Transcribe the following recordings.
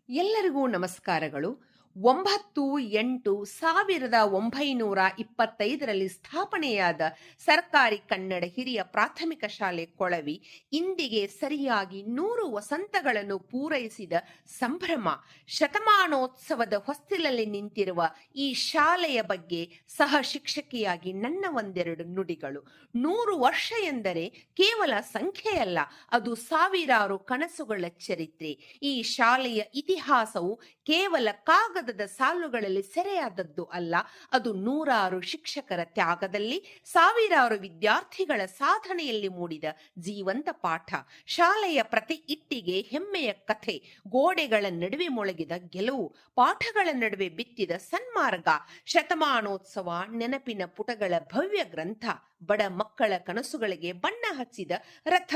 ಎಲ್ಲರಿಗೂ ನಮಸ್ಕಾರಗಳು. 9/8/1925ರಲ್ಲಿ ಸ್ಥಾಪನೆಯಾದ ಸರ್ಕಾರಿ ಕನ್ನಡ ಹಿರಿಯ ಪ್ರಾಥಮಿಕ ಶಾಲೆ ಕೊಳವಿ ಇಂದಿಗೆ ಸರಿಯಾಗಿ 100 ವಸಂತಗಳನ್ನು ಪೂರೈಸಿದ ಸಂಭ್ರಮ. ಶತಮಾನೋತ್ಸವದ ಹೊಸ್ತಿಲಲ್ಲಿ ನಿಂತಿರುವ ಈ ಶಾಲೆಯ ಬಗ್ಗೆ ಸಹ ಶಿಕ್ಷಕಿಯಾಗಿ ನನ್ನ ಒಂದೆರಡು ನುಡಿಗಳು. 100 ವರ್ಷ ಎಂದರೆ ಕೇವಲ ಸಂಖ್ಯೆಯಲ್ಲ, ಅದು ಸಾವಿರಾರು ಕನಸುಗಳ ಚರಿತ್ರೆ. ಈ ಶಾಲೆಯ ಇತಿಹಾಸವು ಕೇವಲ ಕಾಗದದ ಸಾಲುಗಳಲ್ಲಿ ಸೆರೆಯಾದದ್ದು ಅಲ್ಲ, ಅದು ನೂರಾರು ಶಿಕ್ಷಕರ ತ್ಯಾಗದಲ್ಲಿ, ಸಾವಿರಾರು ವಿದ್ಯಾರ್ಥಿಗಳ ಸಾಧನೆಯಲ್ಲಿ ಮೂಡಿದ ಜೀವಂತ ಪಾಠ. ಶಾಲೆಯ ಪ್ರತಿ ಇಟ್ಟಿಗೆ ಹೆಮ್ಮೆಯ ಕಥೆ, ಗೋಡೆಗಳ ನಡುವೆ ಮೊಳಗಿದ ಗೆಲುವು, ಪಾಠಗಳ ನಡುವೆ ಬಿತ್ತಿದ ಸನ್ಮಾರ್ಗ. ಶತಮಾನೋತ್ಸವ ನೆನಪಿನ ಪುಟಗಳ ಭವ್ಯ ಗ್ರಂಥ, ಬಡ ಮಕ್ಕಳ ಕನಸುಗಳಿಗೆ ಬಣ್ಣ ಹಚ್ಚಿದ ರಥ.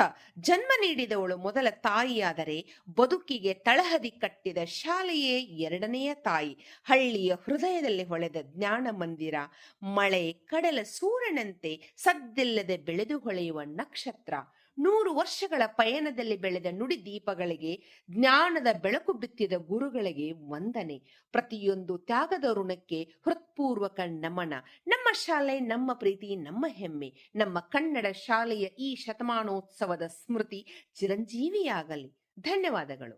ಜನ್ಮ ನೀಡಿದವಳು ಮೊದಲ ತಾಯಿಯಾದರೆ ಬದುಕಿಗೆ ತಳಹದಿ ಕಟ್ಟಿದ ಶಾಲೆಯೇ ಎರಡನೆಯ ತಾಯಿ. ಹಳ್ಳಿಯ ಹೃದಯದಲ್ಲಿ ಹೊಳೆದ ಜ್ಞಾನ ಮಂದಿರ, ಮಳೆ ಕಡಲ ಸೂರ್ಯನಂತೆ ಸದ್ದಿಲ್ಲದೆ ಬೆಳೆದು ಹೊಳೆಯುವ ನಕ್ಷತ್ರ. 100 ವರ್ಷಗಳ ಪಯಣದಲ್ಲಿ ಬೆಳೆದ ನುಡಿ ದೀಪಗಳಿಗೆ, ಜ್ಞಾನದ ಬೆಳಕು ಬಿತ್ತಿದ ಗುರುಗಳಿಗೆ ವಂದನೆ. ಪ್ರತಿಯೊಂದು ತ್ಯಾಗದ ಋಣಕ್ಕೆ ಹೃತ್ಪೂರ್ವಕ ನಮನ. ನಮ್ಮ ಶಾಲೆ, ನಮ್ಮ ಪ್ರೀತಿ, ನಮ್ಮ ಹೆಮ್ಮೆ. ನಮ್ಮ ಕನ್ನಡ ಶಾಲೆಯ ಈ ಶತಮಾನೋತ್ಸವದ ಸ್ಮೃತಿ ಚಿರಂಜೀವಿಯಾಗಲಿ. ಧನ್ಯವಾದಗಳು.